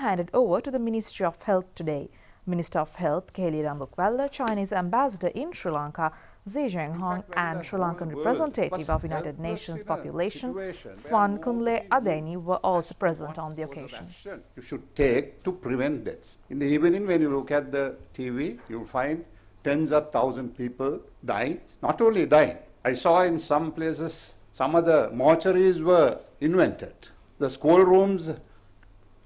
handed over to the Ministry of Health today. Minister of Health Kelly Rambukvella, Chinese ambassador in Sri Lanka Xi Jinping and Sri Lankan representative of United Nations Population Fan Kunle Adeni were also present on the occasion. You should take to prevent deaths. In the evening when you look at the TV, you'll find tens of thousands of people dying. Not only dying, I saw in some places some of the mortuaries were invented. The school rooms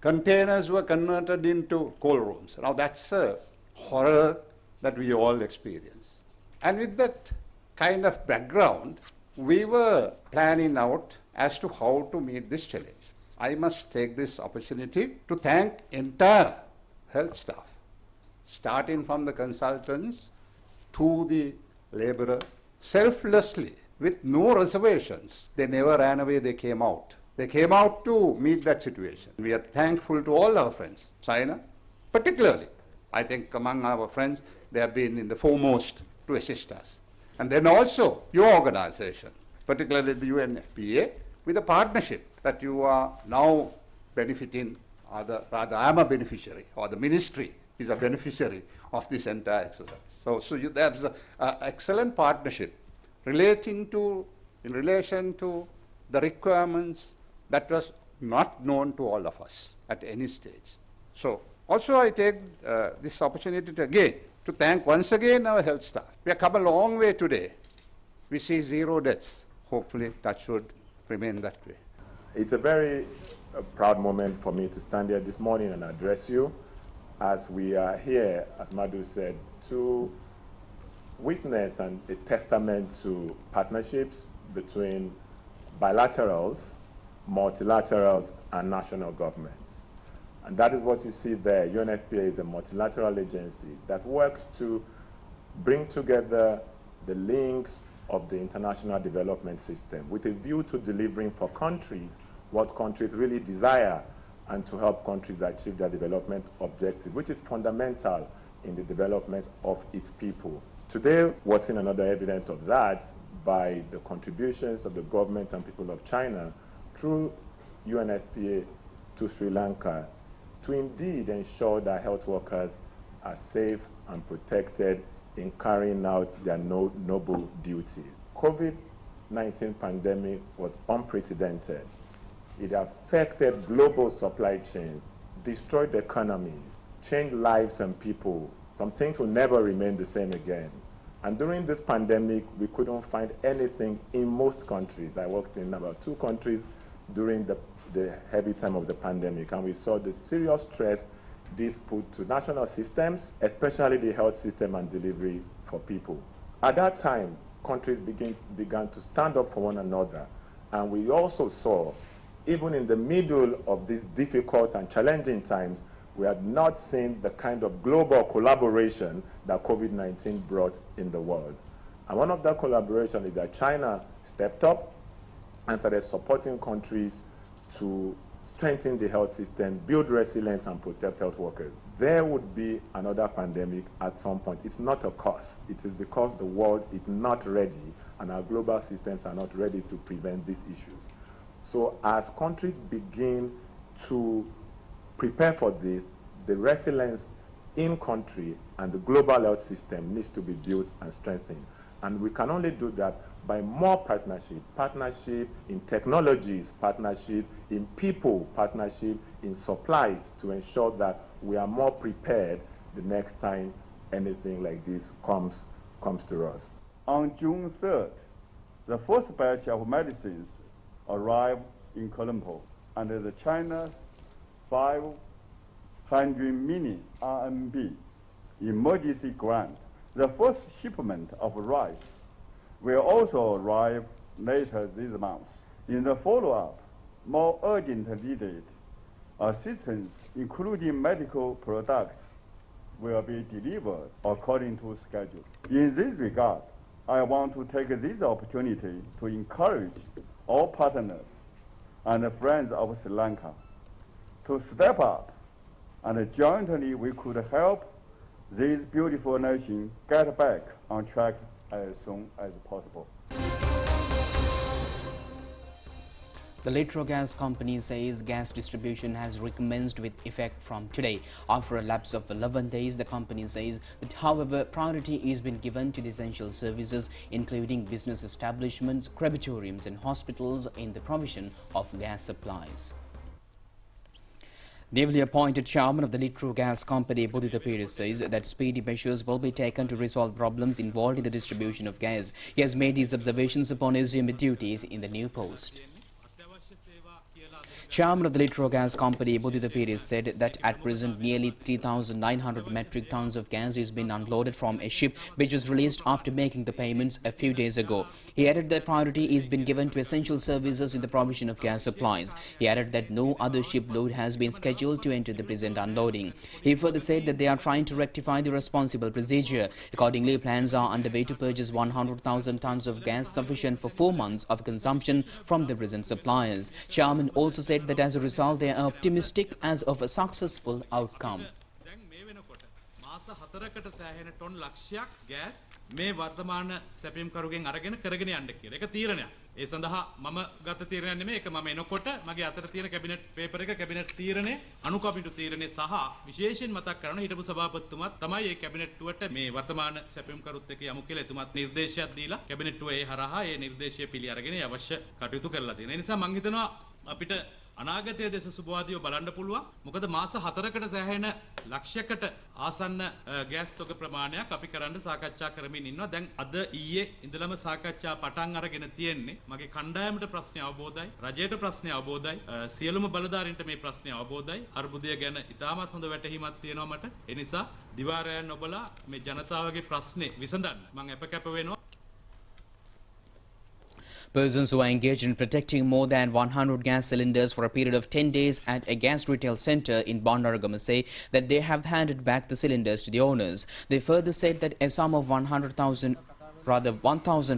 containers were converted into coal rooms. Now that's a horror that we all experience. And with that kind of background, we were planning out as to how to meet this challenge. I must take this opportunity to thank entire health staff, starting from the consultants to the laborer, selflessly, with no reservations. They never ran away, they came out. They came out to meet that situation. We are thankful to all our friends, China, particularly. I think among our friends, they have been in the foremost to assist us. And then also your organization, particularly the UNFPA, with a partnership that you are now benefiting, or rather I am a beneficiary, or the ministry is a beneficiary of this entire exercise. So there's an excellent partnership in relation to the requirements that was not known to all of us at any stage. So also I take this opportunity to thank once again our health staff. We have come a long way today. We see 0 deaths. Hopefully that should remain that way. It's a very proud moment for me to stand here this morning and address you as we are here, as Madhu said, to witness and a testament to partnerships between bilaterals, multilaterals, and national governments. And that is what you see there. UNFPA is a multilateral agency that works to bring together the links of the international development system with a view to delivering for countries what countries really desire and to help countries achieve their development objectives, which is fundamental in the development of its people. Today, we're seeing another evidence of that by the contributions of the government and people of China through UNFPA to Sri Lanka to indeed ensure that health workers are safe and protected in carrying out their noble duty. COVID-19 pandemic was unprecedented. It affected global supply chains, destroyed economies, changed lives and people. Some things will never remain the same again. And during this pandemic, we couldn't find anything in most countries. I worked in about 2 countries during the heavy time of the pandemic, and we saw the serious stress this put to national systems, especially the health system and delivery for people. At that time, countries began to stand up for one another, and we also saw, even in the middle of these difficult and challenging times, we had not seen the kind of global collaboration that COVID-19 brought in the world. And one of that collaboration is that China stepped up and started supporting countries to strengthen the health system, build resilience, and protect health workers. There would be another pandemic at some point. It's not a cause. It is because the world is not ready and our global systems are not ready to prevent these issues. So as countries begin to prepare for this, the resilience in country and the global health system needs to be built and strengthened. And we can only do that by more partnership in technologies, partnership in people, partnership in supplies to ensure that we are more prepared the next time anything like this comes to us. On June 3rd, the first batch of medicines arrived in Colombo under the China's 500 million RMB emergency grant. The first shipment of rice will also arrive later this month. In the follow-up, more urgent needed assistance, including medical products, will be delivered according to schedule. In this regard, I want to take this opportunity to encourage all partners and friends of Sri Lanka to step up, and jointly we could help this beautiful nation get back on track as soon as possible. The Electrogas company says gas distribution has recommenced with effect from today. After a lapse of 11 days, the company says that, however, priority is being given to the essential services, including business establishments, crematoriums and hospitals in the provision of gas supplies. Newly appointed chairman of the Electrogas company, Budita Pires, says that speedy measures will be taken to resolve problems involved in the distribution of gas. He has made these observations upon assuming duties in the new post. Chairman of the Electrogas company, Budita Pires, said that at present nearly 3,900 metric tons of gas is being unloaded from a ship which was released after making the payments a few days ago. He added that priority is being given to essential services in the provision of gas supplies. He added that no other ship load has been scheduled to enter the present unloading. He further said that they are trying to rectify the responsible procedure. Accordingly, plans are underway to purchase 100,000 tons of gas sufficient for 4 months of consumption from the present suppliers. Chairman also said that as a result they are optimistic as of a successful outcome. මේ වර්තමාන සැපීම් කරුගෙන් අරගෙන කරගෙන යන්න කියලා. ඒක තීරණයක්. ඒ සඳහා මම ගත තීරණයක් නෙමෙයි. ඒක මම එනකොට මගේ අතට තියෙන කැබිනට් පේපර් එක කැබිනට් තීරණය අනුකම්පිත තීරණය සහ විශේෂයෙන් මතක් කරන හිටපු සභාපතිතුමත් තමයි මේ කැබිනට්ටුවට මේ වර්තමාන සැපීම් කරුත් එක්ක යමු කියලා එතුමත් නිර්දේශයක් දීලා කැබිනට්ටුව ඒ හරහා ඒ නිර්දේශය පිළි අරගෙන අවශ්‍ය කටයුතු කරලා තියෙනවා. ඒ නිසා මම හිතනවා අපිට අනාගතයේ දේශ සුභවාදීව බලන්න පුළුවන්. මොකද මාස 4කට සෑහෙන ලක්ෂයකට ආසන්න ගෑස් තොග ප්‍රමාණයක් අපි කරන්න සාකච්ඡා කරමින් ඉන්නවා. දැන් අද ඊයේ ඉඳලම සාකච්ඡා පටන් අරගෙන තියෙන්නේ. මගේ කණ්ඩායමට ප්‍රශ්න අවබෝධයි, රජයට ප්‍රශ්න අවබෝධයි, සියලුම බලධාරීන්ට මේ ප්‍රශ්න අවබෝධයි. අර්බුදය ගැන ඉතාමත් හොඳ වැටහීමක් තියෙනවා මට. ඒ නිසා දිවාරයන් ඔබලා මේ ජනතාවගේ ප්‍රශ්නේ විසඳන්න මම අපකැප වෙනවා. Persons who are engaged in protecting more than 100 gas cylinders for a period of 10 days at a gas retail centre in Bandaragama say that they have handed back the cylinders to the owners. They further said that a sum of 1,000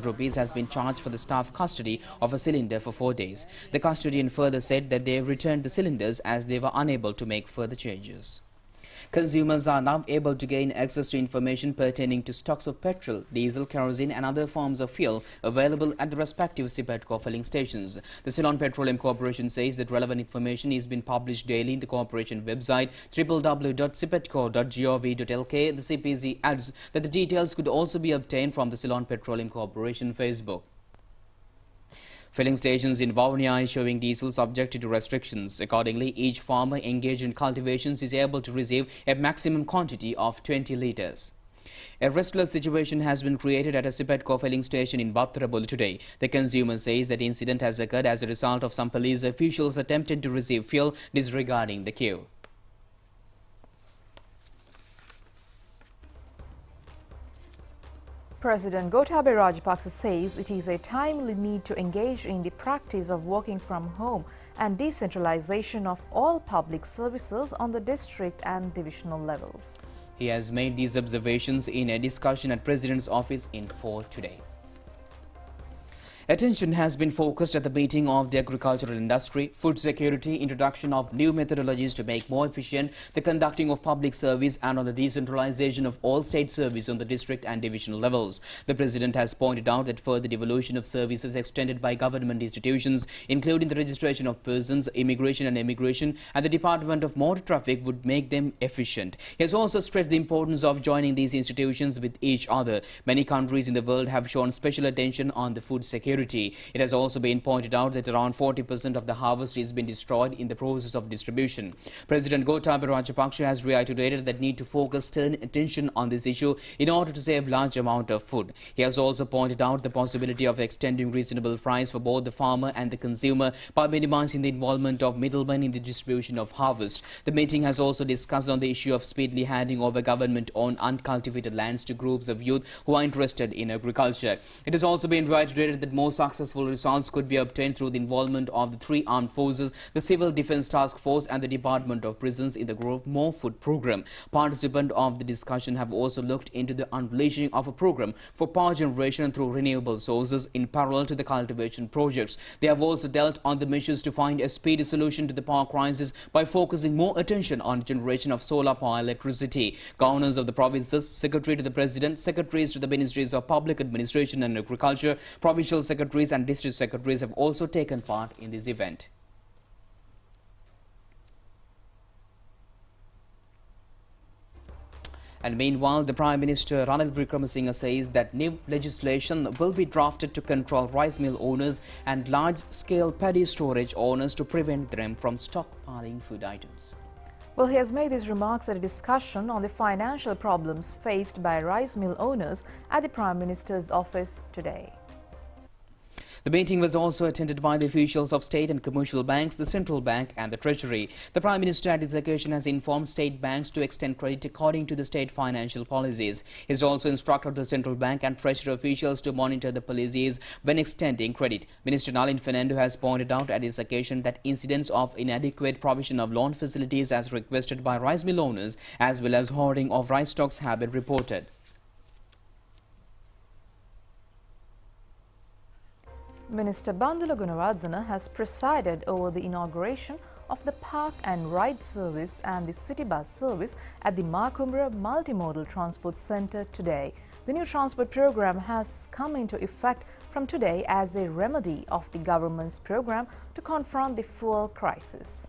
rupees has been charged for the staff custody of a cylinder for 4 days. The custodian further said that they returned the cylinders as they were unable to make further changes. Consumers are now able to gain access to information pertaining to stocks of petrol, diesel, kerosene and other forms of fuel available at the respective Sipetco filling stations. The Ceylon Petroleum Corporation says that relevant information is being published daily in the corporation website www.sipetco.gov.lk. The CPC adds that the details could also be obtained from the Ceylon Petroleum Corporation Facebook. Filling stations in Vavuniya are showing diesel subjected to restrictions. Accordingly, each farmer engaged in cultivations is able to receive a maximum quantity of 20 litres. A restless situation has been created at a Sipetco filling station in Bathrabul today. The consumer says that incident has occurred as a result of some police officials attempting to receive fuel disregarding the queue. President Gotabaya Rajapaksa says it is a timely need to engage in the practice of working from home and decentralization of all public services on the district and divisional levels. He has made these observations in a discussion at President's office in Fort today. Attention has been focused at the meeting of the agricultural industry, food security, introduction of new methodologies to make more efficient the conducting of public service and on the decentralization of all state service on the district and divisional levels. The President has pointed out that further devolution of services extended by government institutions, including the registration of persons, immigration and immigration and the Department of Motor Traffic would make them efficient. He has also stressed the importance of joining these institutions with each other. Many countries in the world have shown special attention on the food security. It has also been pointed out that around 40% of the harvest is being destroyed in the process of distribution. President Gotabaya Rajapaksa has reiterated that need to focus stern attention on this issue in order to save large amount of food. He has also pointed out the possibility of extending reasonable price for both the farmer and the consumer by minimizing the involvement of middlemen in the distribution of harvest. The meeting has also discussed on the issue of speedily handing over government-owned uncultivated lands to groups of youth who are interested in agriculture. It has also been reiterated that more successful results could be obtained through the involvement of the 3 armed forces, the Civil Defence Task Force and the Department of Prisons in the Growth More Food program. Participants of the discussion have also looked into the unleashing of a program for power generation through renewable sources in parallel to the cultivation projects. They have also dealt on the measures to find a speedy solution to the power crisis by focusing more attention on generation of solar power electricity. Governors of the provinces, Secretary to the President, Secretaries to the Ministries of Public Administration and Agriculture, Provincial Secretaries secretaries and district secretaries have also taken part in this event. And meanwhile, the Prime Minister Ranil Wickremesinghe says that new legislation will be drafted to control rice mill owners and large-scale paddy storage owners to prevent them from stockpiling food items. Well, he has made these remarks at a discussion on the financial problems faced by rice mill owners at the Prime Minister's office today. The meeting was also attended by the officials of state and commercial banks, the central bank and the treasury. The Prime Minister at this occasion has informed state banks to extend credit according to the state financial policies. He has also instructed the central bank and treasury officials to monitor the policies when extending credit. Minister Nalin Fernando has pointed out at this occasion that incidents of inadequate provision of loan facilities as requested by rice mill owners as well as hoarding of rice stocks have been reported. Minister Bandula Gunawardena has presided over the inauguration of the Park and Ride service and the City Bus service at the Makumbra Multimodal Transport Centre today. The new transport program has come into effect from today as a remedy of the government's program to confront the fuel crisis.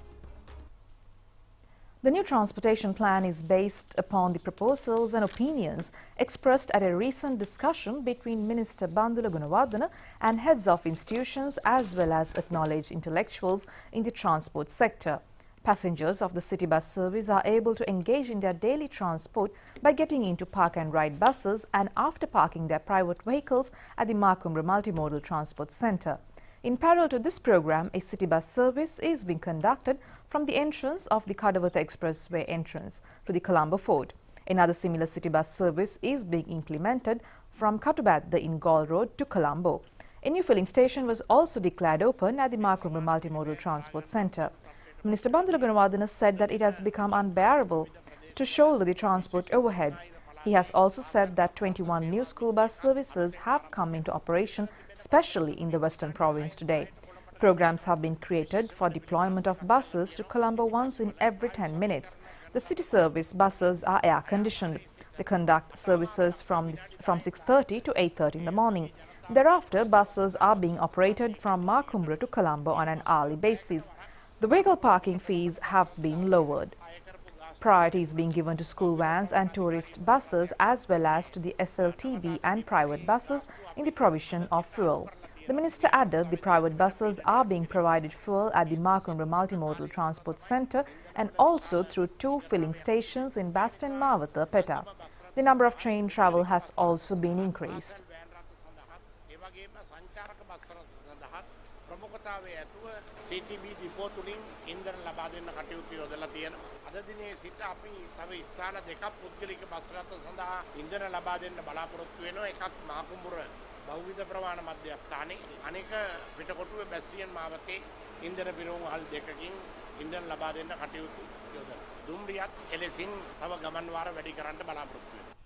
The new transportation plan is based upon the proposals and opinions expressed at a recent discussion between Minister Bandula Gunawardena and heads of institutions as well as acknowledged intellectuals in the transport sector. Passengers of the city bus service are able to engage in their daily transport by getting into park and ride buses and after parking their private vehicles at the Makumbra Multimodal Transport Centre. In parallel to this program, a city bus service is being conducted from the entrance of the Kadawatha Expressway entrance to the Colombo Fort. Another similar city bus service is being implemented from Katubadda in Gaul Road to Colombo. A new filling station was also declared open at the Makumbra Multimodal Transport Centre. Minister Bandula Gunawardena said that it has become unbearable to shoulder the transport overheads. He has also said that 21 new school bus services have come into operation, especially in the Western Province today. Programs have been created for deployment of buses to Colombo once in every 10 minutes. The city service buses are air-conditioned. They conduct services from 6:30 to 8:30 in the morning. Thereafter, buses are being operated from Makumbra to Colombo on an hourly basis. The vehicle parking fees have been lowered. Priority is being given to school vans and tourist buses as well as to the SLTB and private buses in the provision of fuel. The minister added the private buses are being provided fuel at the Makumbra Multimodal Transport Centre and also through 2 filling stations in Baston Mawatha, Peta. The number of train travel has also been increased. CTB depot තුලින් ඉන්ධන ලබා දෙන්න කටයුතු යොදලා තියෙනවා. අද දිනේ සිට අපි තව ස්ථාන දෙකක් පුද්ගලික බස් රථ සඳහා ඉන්ධන ලබා දෙන්න බලාපොරොත්තු වෙනවා. එකක් මාකුඹුර බහුවිධ ප්‍රමාණ මධ්‍යස්ථානයේ, අනෙක පිටකොටුවේ බැස්රියන් මාවතේ ඉන්ධන පිරවුම් හල් දෙකකින් ඉන්ධන ලබා දෙන්න කටයුතු යොදලා. දුම්රියත් එලෙසින් තව ගමන් වාර වැඩි කරන්න බලාපොරොත්තු වෙනවා.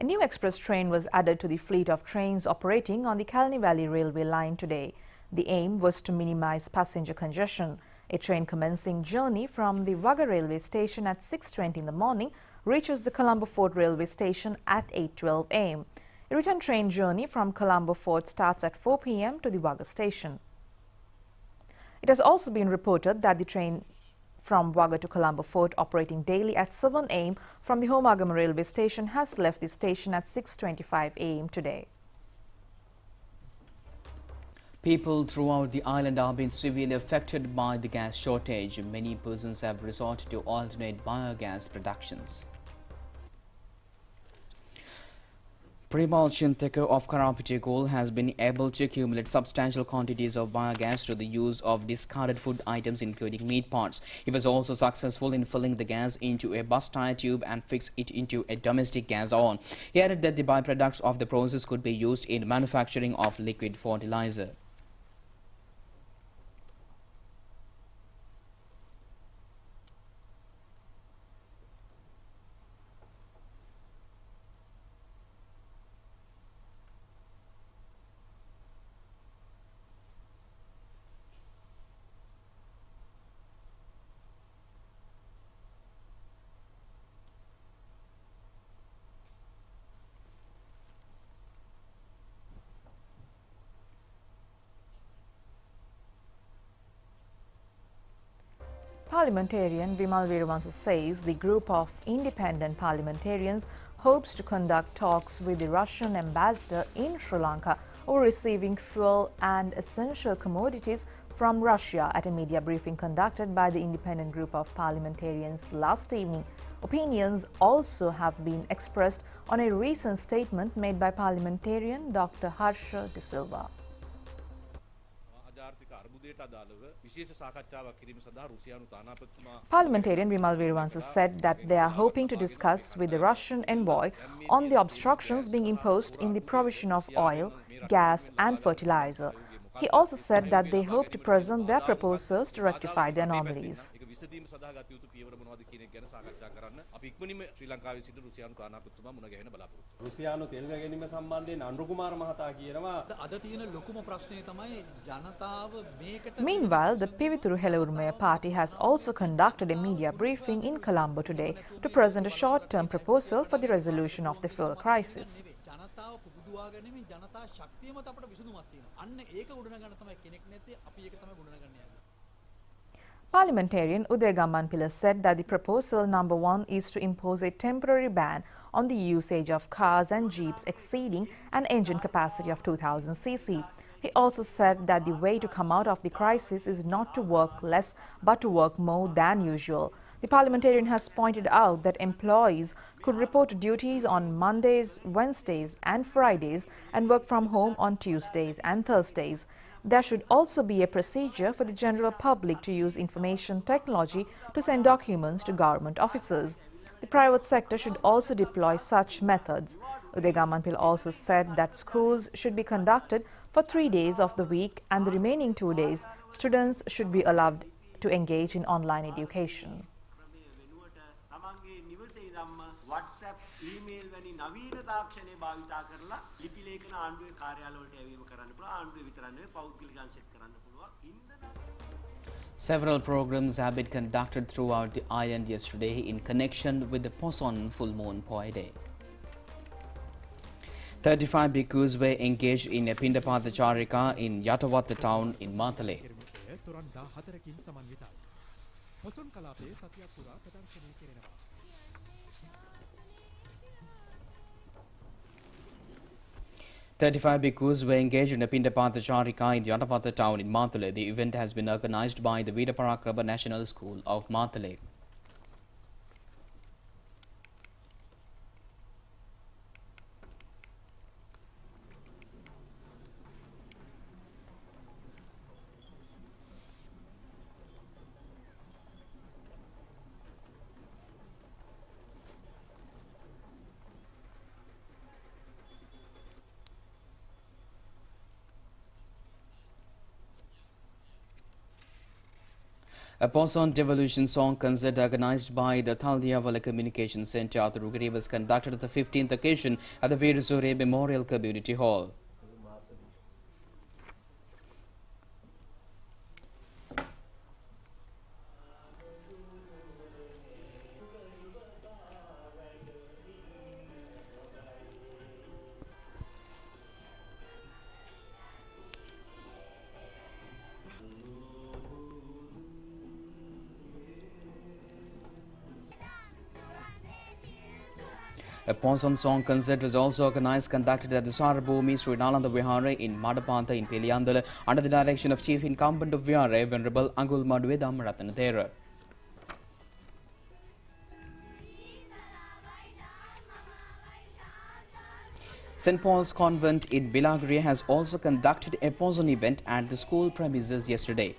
A new express train was added to the fleet of trains operating on the Kalni Valley Railway line today. The aim was to minimize passenger congestion. A train commencing journey from the Wagga railway station at 6:20 in the morning reaches the Colombo Fort railway station at 8:12 am. A return train journey from Colombo Fort starts at 4 p.m. to the Wagga station. It has also been reported that the train from Wagga to Colombo Fort operating daily at 7 am from the Homagama railway station has left the station at 6:25 am today. People throughout the island are being severely affected by the gas shortage. Many persons have resorted to alternate biogas productions. Primal Chinteka of Karapitigol has been able to accumulate substantial quantities of biogas through the use of discarded food items including meat parts. He was also successful in filling the gas into a bus tire tube and fix it into a domestic gas oven. He added that the byproducts of the process could be used in manufacturing of liquid fertilizer. Parliamentarian Vimal Veeravansa says the group of independent parliamentarians hopes to conduct talks with the Russian ambassador in Sri Lanka over receiving fuel and essential commodities from Russia at a media briefing conducted by the independent group of parliamentarians last evening. Opinions also have been expressed on a recent statement made by parliamentarian Dr. Harsha De Silva. Parliamentarian Vimal Veeravansa said that they are hoping to discuss with the Russian envoy on the obstructions being imposed in the provision of oil, gas and fertilizer. He also said that they hope to present their proposals to rectify the anomalies. Meanwhile, the Pivithuru Helurumaya party has also conducted a media briefing in Colombo today to present a short-term proposal for the resolution of the fuel crisis. Parliamentarian Uday Gammanpilla said that the proposal number 1 is to impose a temporary ban on the usage of cars and jeeps exceeding an engine capacity of 2000 cc. He also said that the way to come out of the crisis is not to work less but to work more than usual. The parliamentarian has pointed out that employees could report duties on Mondays, Wednesdays and Fridays and work from home on Tuesdays and Thursdays. There should also be a procedure for the general public to use information technology to send documents to government officers. The private sector should also deploy such methods. Uday Gammanpilla also said that schools should be conducted for 3 days of the week and the remaining 2 days, students should be allowed to engage in online education. WhatsApp, email වැනි නවීන තාක්ෂණය භාවිතා කරලා ලිපි ලේඛන ආණ්ඩුවේ කාර්යාලවලට යැවීම කරන්න පුළුවන් ආණ්ඩුවේ විතරක් නෙවෙයි පෞද්ගලික අංශෙත් කරන්න පුළුවන්. Several programs have been conducted throughout the island yesterday in connection with the Poson full moon Poi Day. 35 bhikkhus were engaged in a Pindapatha Charika in Yatawatha town in Matale. 35 bhikkhus were engaged in a Pindapatha Charika in Yatawatha town in Matale. The event has been organized by the Veeraparakrama National School of Matale. A Poson Devolution Song concert organized by the Thaldiawala Communication Centre at the Rugari was conducted at the 15th occasion at the Veerasure Memorial Community Hall. A Poson song concert was also organized, conducted at the Sarabhumi Sri Nalanda Vihara in Madapantha in Peliandala under the direction of Chief Incumbent of Vihara, Venerable Angul Maduwe Dhammaratana Thera. St. Paul's Convent in Bilagiri has also conducted a Poson event at the school premises yesterday.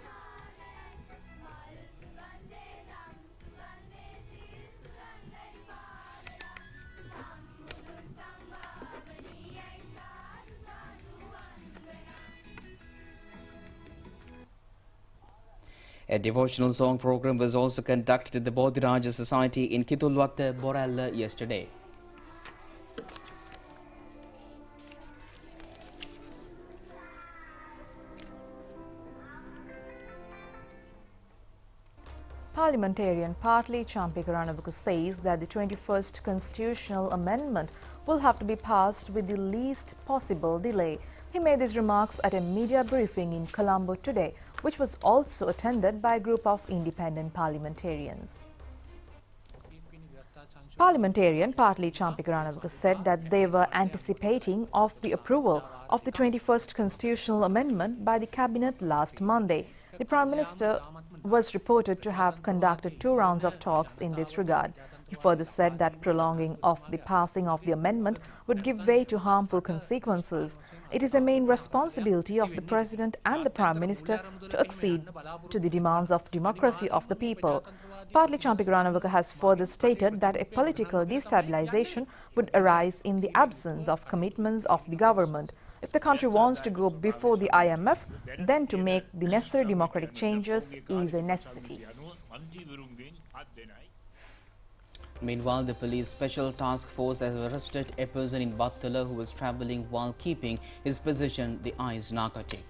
A devotional song program was also conducted at the Bodhiraja Society in Kitulwatta, Borella yesterday. Parliamentarian Partli Champikaranavukku says that the 21st constitutional amendment will have to be passed with the least possible delay. He made these remarks at a media briefing in Colombo today, which was also attended by a group of independent parliamentarians. Parliamentarian Partli Champikaranavaka said that they were anticipating of the approval of the 21st constitutional amendment by the cabinet last Monday. The Prime Minister was reported to have conducted 2 rounds of talks in this regard. He further said that prolonging of the passing of the amendment would give way to harmful consequences. It is a main responsibility of the President and the Prime Minister to accede to the demands of democracy of the people. Partli Champikaranavaka has further stated that a political destabilization would arise in the absence of commitments of the government. If the country wants to go before the IMF, then to make the necessary democratic changes is a necessity. Meanwhile, the police special task force has arrested a person in Battala who was travelling while keeping his possession the ice narcotic.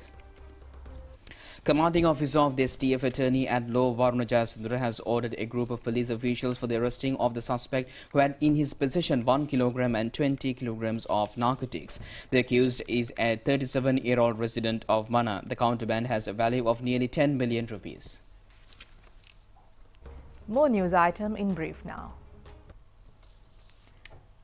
Commanding officer of the STF attorney at law Varuna Jayasundara has ordered a group of police officials for the arresting of the suspect who had in his possession 1 kilogram and 20 kilograms of narcotics. The accused is a 37-year-old resident of Mana. The contraband has a value of nearly 10 million rupees. More news item in brief now.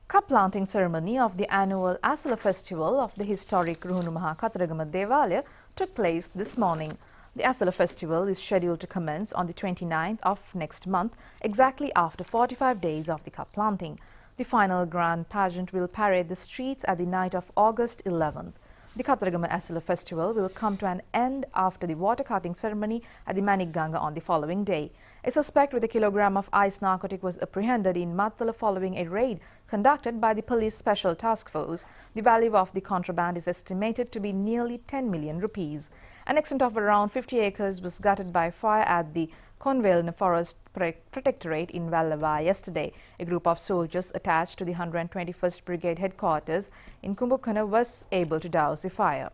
Cup planting ceremony of the annual Asala festival of the historic Ruhunu Maha Kataragama Devalaya took place this morning. The Asala festival is scheduled to commence on the 29th of next month, exactly after 45 days of the cup planting. The final grand pageant will parade the streets at the night of August 11th. The Kataragama Asala festival will come to an end after the water cutting ceremony at the Manikganga on the following day. A suspect with a kilogram of ice narcotic was apprehended in Mattala following a raid conducted by the police special task force. The value of the contraband is estimated to be nearly 10 million rupees. An extent of around 50 acres was gutted by fire at the Convalna Forest Protectorate in Vallava yesterday. A group of soldiers attached to the 121st Brigade headquarters in Kumbhakonda was able to douse the fire.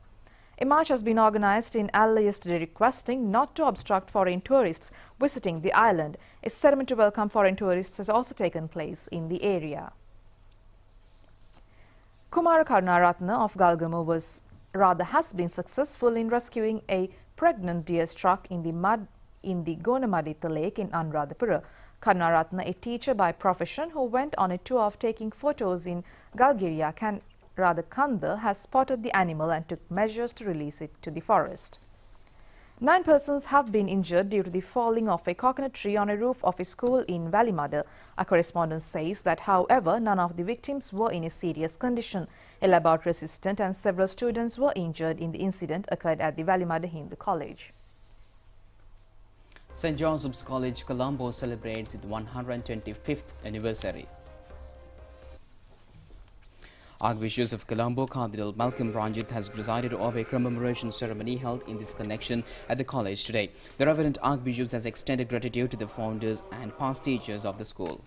A march has been organized in Alla yesterday requesting not to obstruct foreign tourists visiting the island. A ceremony to welcome foreign tourists has also taken place in the area. Kumara Karunaratna of Galgamu has been successful in rescuing a pregnant deer struck in the mud in the Gonamadita Lake in Anuradhapura. Karunaratna, a teacher by profession who went on a tour of taking photos in Galgiria, Kanda, has spotted the animal and took measures to release it to the forest. 9 persons have been injured due to the falling of a coconut tree on a roof of a school in Valimada. A correspondent says that, however, none of the victims were in a serious condition. A laboratory assistant and several students were injured in the incident occurred at the Valimada Hindu College. St. Joseph's College, Colombo celebrates its 125th anniversary. Archbishop of Colombo, Cardinal Malcolm Ranjit, has presided over a commemoration ceremony held in this connection at the college today. The Reverend Archbishop has extended gratitude to the founders and past teachers of the school.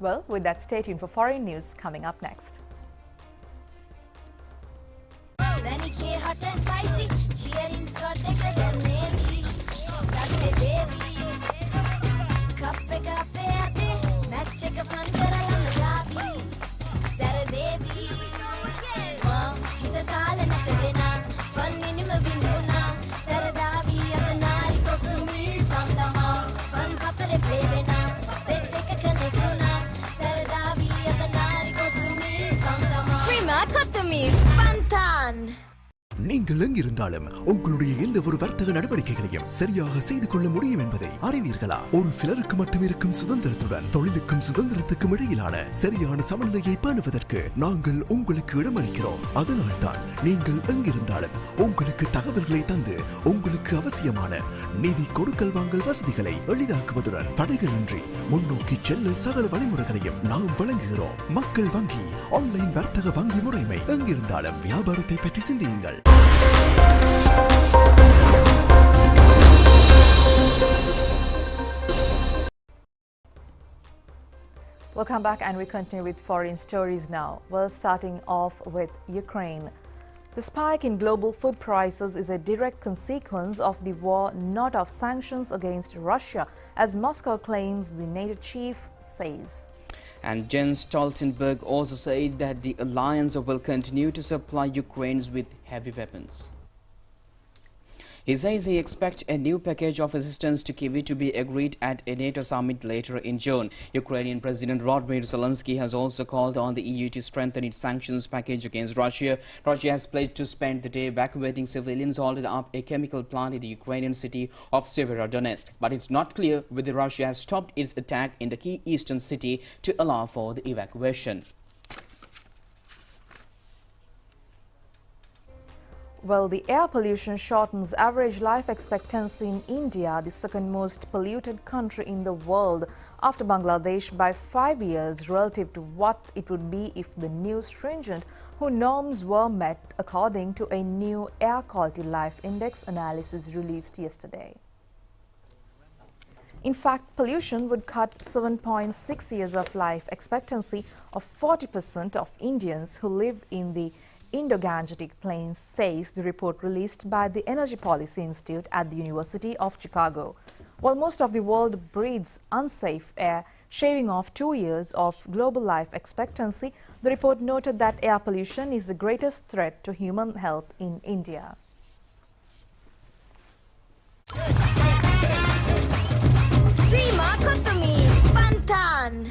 Well, with that, stay tuned for foreign news coming up next. நீங்கள் எங்கிருந்தாலும் உங்களுடைய எந்த ஒரு வர்த்தக நடவடிக்கைகளையும் சரியாக செய்து கொள்ள முடியும் என்பதை அறிவீர்களா? ஒரு சிலருக்கு மட்டும் இருக்கும் சுதந்திரத்துடன் தொழிலுக்கும் சுதந்திரத்துக்கும் இடையிலான சரியான சமநிலையை பேணுவதற்கு நாங்கள் உங்களுக்கு இடமளிக்கிறோம். அதனால்தான் நீங்கள் எங்கிருந்தாலும் உங்களுக்கு தகவல்களை தந்து உங்களுக்கு அவசியமான நிதி கொடுக்கல் வாங்கல் வசதிகளை எளிதாக்குவதுடன் தடைகளின்றி முன்னோக்கி செல்ல சகல வழிமுறைகளையும் நாம் வழங்குகிறோம். மக்கள் வங்கி ஆன்லைன் வர்த்தக வங்கி முறைமை. எங்கிருந்தாலும் வியாபாரத்தை பற்றி சிந்தியுங்கள். Welcome back, and we continue with foreign stories now. Well, starting off with Ukraine. The spike in global food prices is a direct consequence of the war, not of sanctions against Russia, as Moscow claims, the NATO chief says. And Jens Stoltenberg also said that the alliance will continue to supply Ukraine with heavy weapons. He says he expects a new package of assistance to Kyiv to be agreed at a NATO summit later in June. Ukrainian President Volodymyr Zelensky has also called on the EU to strengthen its sanctions package against Russia. Russia has pledged to spend the day evacuating civilians holding up a chemical plant in the Ukrainian city of Severodonetsk. But it's not clear whether Russia has stopped its attack in the key eastern city to allow for the evacuation. Well, the air pollution shortens average life expectancy in India, the second most polluted country in the world, after Bangladesh, by 5 years relative to what it would be if the new stringent norms were met, according to a new Air Quality Life Index analysis released yesterday. In fact, pollution would cut 7.6 years of life expectancy of 40% of Indians who live in the Indo-Gangetic Plains, says the report released by the Energy Policy Institute at the University of Chicago. While most of the world breathes unsafe air, shaving off 2 years of global life expectancy, the report noted that air pollution is the greatest threat to human health in India. Prima Kotomi Pantan.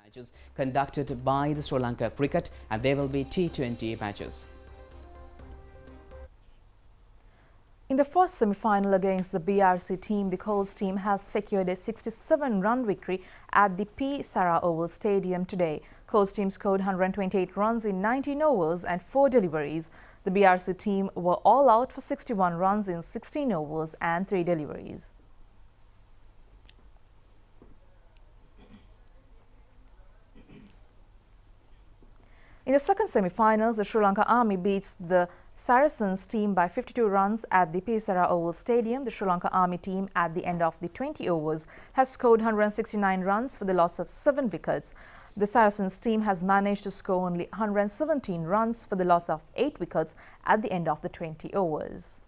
Matches conducted by the Sri Lanka Cricket, and there will be T20 matches. In the first semi-final against the BRC team, the Coles team has secured a 67-run victory at the P. Sarah Oval Stadium today. Coles team scored 128 runs in 19 overs and 4 deliveries. The BRC team were all out for 61 runs in 16 overs and 3 deliveries. In the second semi-finals, the Sri Lanka Army beats the Saracens team by 52 runs at the P. Sarah Oval Stadium. The Sri Lanka Army team at the end of the 20 overs has scored 169 runs for the loss of 7 wickets. The Saracens team has managed to score only 117 runs for the loss of 8 wickets at the end of the 20 overs.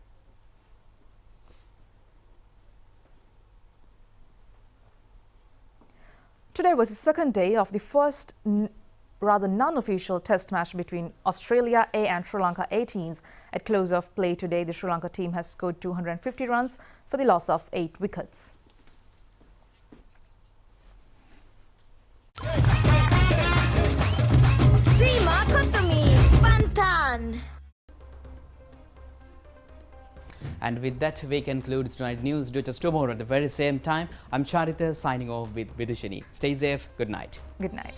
Today was the second day of the first rather non-official test match between Australia A and Sri Lanka A teams. At close of play today, the Sri Lanka team has scored 250 runs for the loss of 8 wickets. And with that, we conclude tonight's news. Do it tomorrow at the very same time. I'm Charita signing off with Vidushini. Stay safe. Good night. Good night.